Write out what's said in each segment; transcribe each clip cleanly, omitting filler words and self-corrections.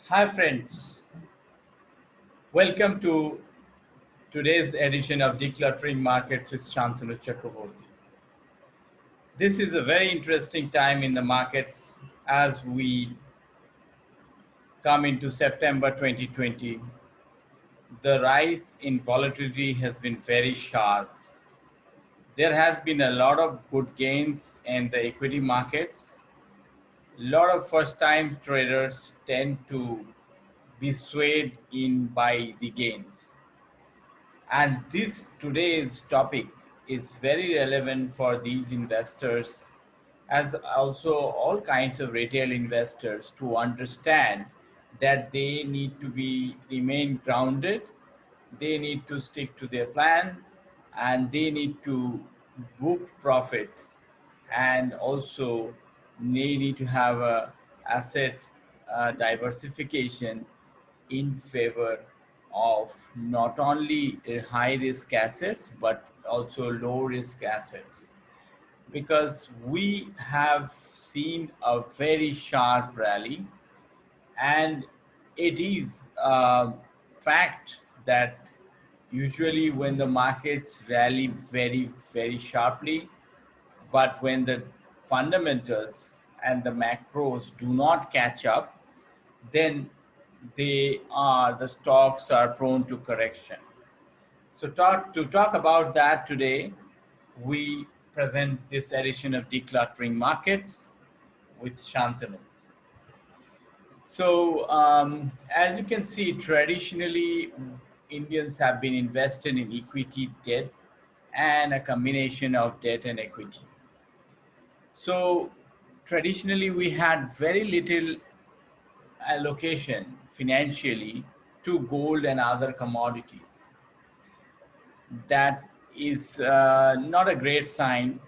Hi friends, welcome to today's edition of Decluttering Markets with Shantanu Chakraborty. This is a very interesting time in the markets as we come into September 2020. The rise in volatility has been very sharp. There has been a lot of good gains in the equity markets. A lot of first-time traders tend to be swayed in by the gains. And this today's topic is very relevant for these investors, as also all kinds of retail investors, to understand that they need to be remain grounded, they need to stick to their plan, and they need to book profits, and also they need to have a asset diversification in favor of not only high risk assets but also low risk assets, because we have seen a very sharp rally, and it is a fact that usually when the markets rally very sharply, but when the fundamentals and the macros do not catch up, then the stocks are prone to correction. So to talk about that today, we present this edition of Decluttering Markets with Shantanu. So as you can see, traditionally Indians have been invested in equity, debt, and a combination of debt and equity. So traditionally we had very little allocation financially to gold and other commodities. That is not a great sign.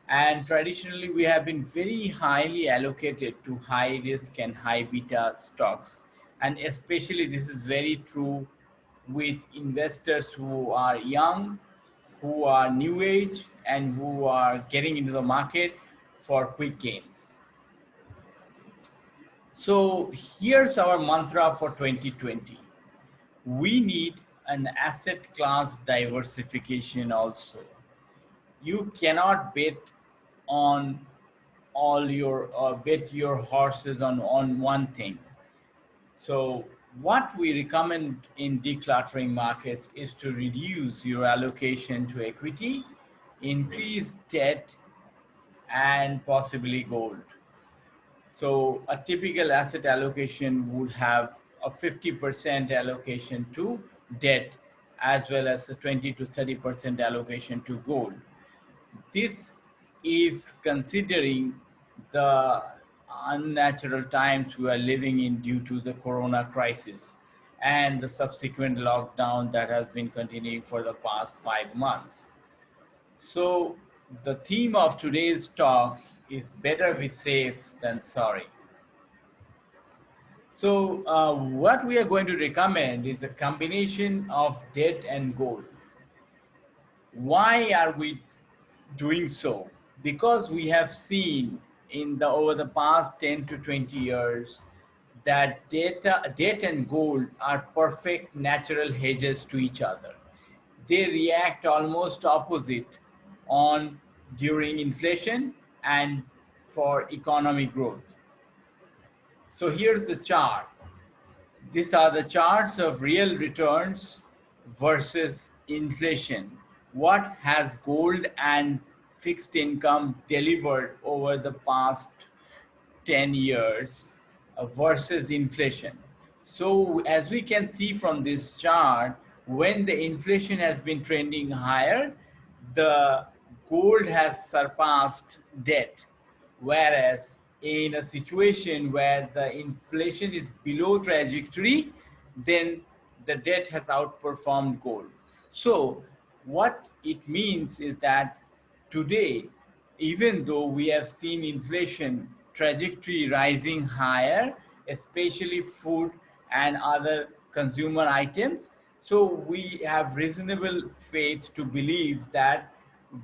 And traditionally, we have been very highly allocated to high risk and high beta stocks. And especially, this is very true with investors who are young, who are new age, and who are getting into the market for quick gains. So, here's our mantra for 2020. We need an asset class diversification also. You cannot bet on all your bet your horses on one thing. So what we recommend in decluttering markets is to reduce your allocation to equity, increase debt, and possibly gold. So a typical asset allocation would have a 50% allocation to debt, as well as a 20 to 30% allocation to gold. This is considering the unnatural times we are living in due to the corona crisis and the subsequent lockdown that has been continuing for the past 5 months. So the theme of today's talk is better be safe than sorry. So what we are going to recommend is a combination of debt and gold. Why are we doing so? Because we have seen in the over the past 10 to 20 years that debt and gold are perfect natural hedges to each other. They react almost opposite on during inflation and for economic growth. So here's the chart. These are the charts of real returns versus inflation. What has gold and fixed income delivered over the past 10 years versus inflation? So as we can see from this chart, when the inflation has been trending higher, the gold has surpassed debt. Whereas in a situation where the inflation is below trajectory, then the debt has outperformed gold. So what it means is that today, even though we have seen inflation trajectory rising higher, especially food and other consumer items, so we have reasonable faith to believe that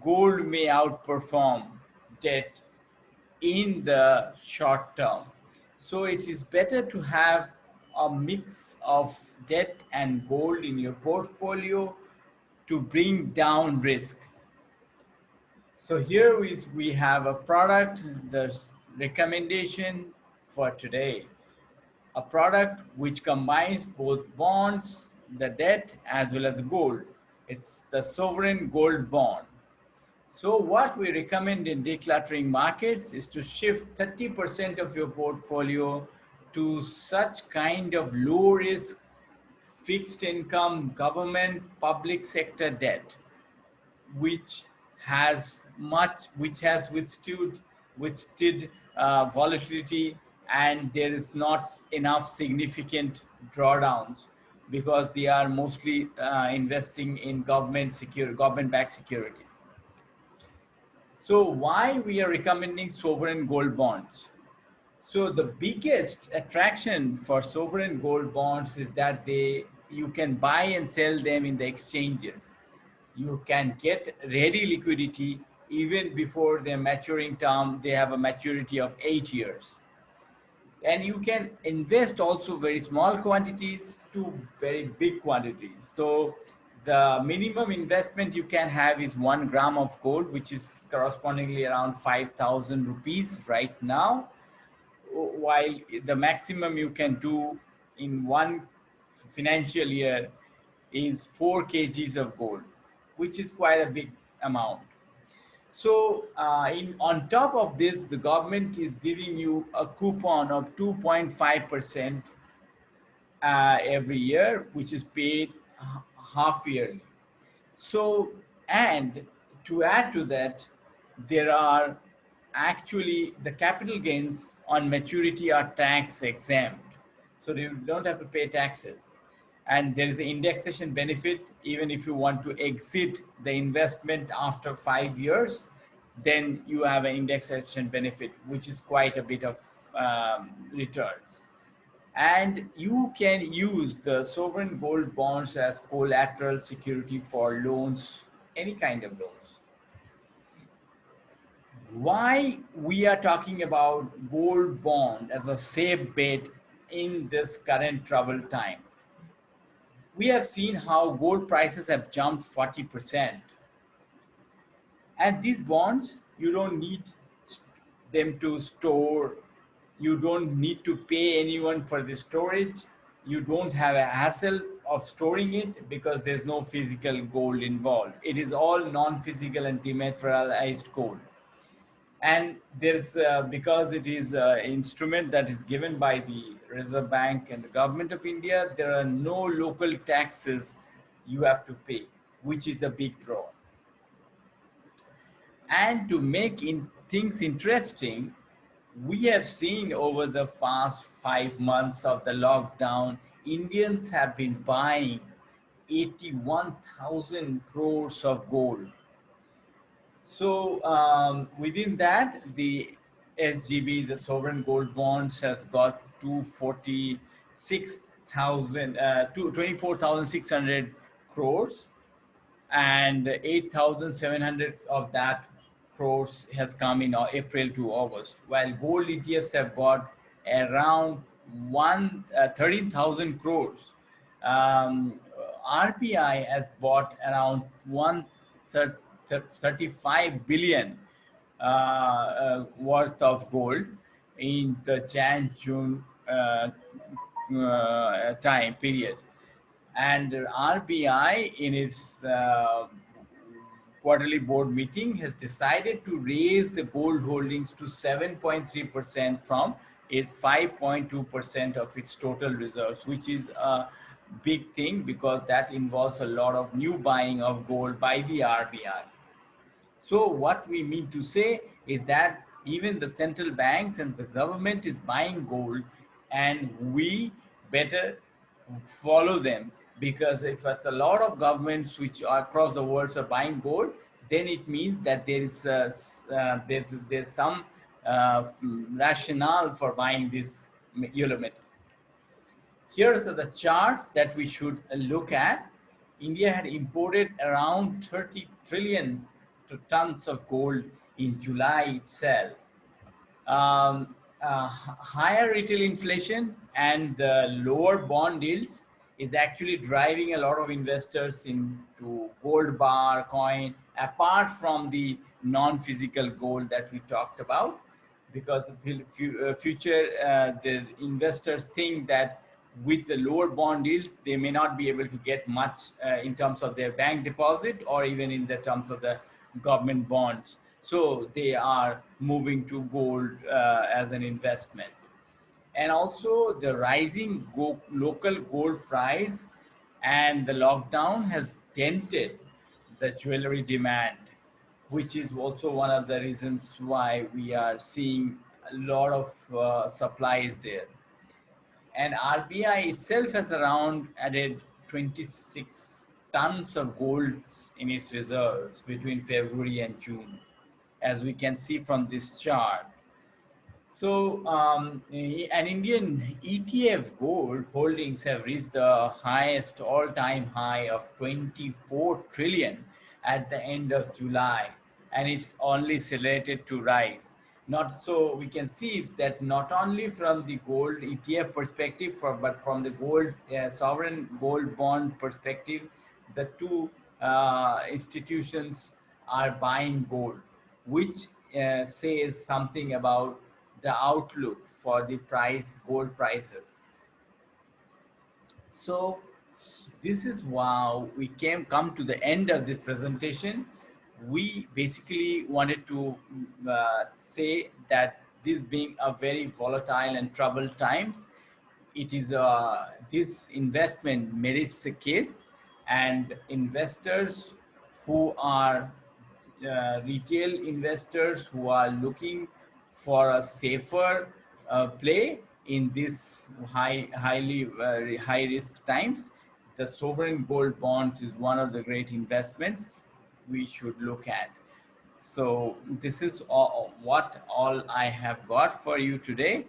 gold may outperform debt in the short term. So it is better to have a mix of debt and gold in your portfolio to bring down risk. So here we have a product, the recommendation for today, a product which combines both bonds, the debt, as well as the gold. It's the sovereign gold bond. So what we recommend in decluttering markets is to shift 30% of your portfolio to such kind of low risk fixed income government public sector debt which has withstood volatility, and there is not enough significant drawdowns because they are mostly investing in government backed securities. So why we are recommending sovereign gold bonds? So the biggest attraction for sovereign gold bonds is that they you can buy and sell them in the exchanges. You can get ready liquidity even before their maturing term. They have a maturity of 8 years. And you can invest also very small quantities to very big quantities. So the minimum investment you can have is 1 gram of gold, which is correspondingly around 5,000 rupees right now, while the maximum you can do in one financial year is 4 kgs of gold, which is quite a big amount. So, in on top of this, the government is giving you a coupon of 2.5% every year, which is paid half yearly. So, and to add to that, there are actually the capital gains on maturity are tax exempt. So you don't have to pay taxes. And there is an indexation benefit. Even if you want to exit the investment after 5 years, then you have an indexation benefit, which is quite a bit of returns. And you can use the sovereign gold bonds as collateral security for loans, any kind of loans. Why we are talking about gold bond as a safe bet in this current troubled times? We have seen how gold prices have jumped 40%. And these bonds, you don't need them to store. You don't need to pay anyone for the storage. You don't have a hassle of storing it because there's no physical gold involved. It is all non-physical and dematerialized gold. And there's because it is an instrument that is given by the Reserve Bank and the government of India, there are no local taxes you have to pay, which is a big draw. And to make things interesting, we have seen over the past 5 months of the lockdown, Indians have been buying 81,000 crores of gold. So within that, the SGB, the sovereign gold bonds, has got 246,000, 24,600 crores, and 8,700 of that crores has come in April to August, while gold ETFs have got around 13,000 crores. RBI has bought around 135 billion worth of gold in the Jan June time period. And RBI, in its quarterly board meeting, has decided to raise the gold holdings to 7.3% from its 5.2% of its total reserves, which is a big thing because that involves a lot of new buying of gold by the RBI. So what we mean to say is that even the central banks and the government is buying gold, and we better follow them, because if it's a lot of governments which are across the world are buying gold, then it means that there's some rationale for buying this yellow metal. Here are the charts that we should look at. India had imported around 30 trillion tons of gold in July itself. higher retail inflation and the lower bond yields is actually driving a lot of investors into gold bar coin, apart from the non-physical gold that we talked about, because future the investors think that with the lower bond yields they may not be able to get much in terms of their bank deposit or even in the terms of the government bonds, so they are moving to gold as an investment. And also the rising local gold price and the lockdown has dented the jewelry demand, which is also one of the reasons why we are seeing a lot of supplies there. And RBI itself has around added 26 tons of gold in its reserves between February and June, as we can see from this chart. So, an Indian ETF gold holdings have reached the highest all-time high of 24 trillion at the end of July, and it's only slated to rise. Not so we can see that not only from the gold ETF perspective, but from the gold sovereign gold bond perspective, the two institutions are buying gold, which says something about the outlook for the price gold prices. So this is wow, we came come to the end of this presentation. We basically wanted to say that this being a very volatile and troubled times, it is this investment merits a case, and investors who are retail investors who are looking for a safer play in this high risk times, the sovereign gold bonds is one of the great investments we should look at. So this is what all I have got for you today,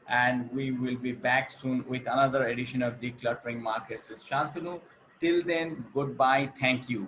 and we will be back soon with another edition of Decluttering Markets with Shantanu. Till then, goodbye. Thank you.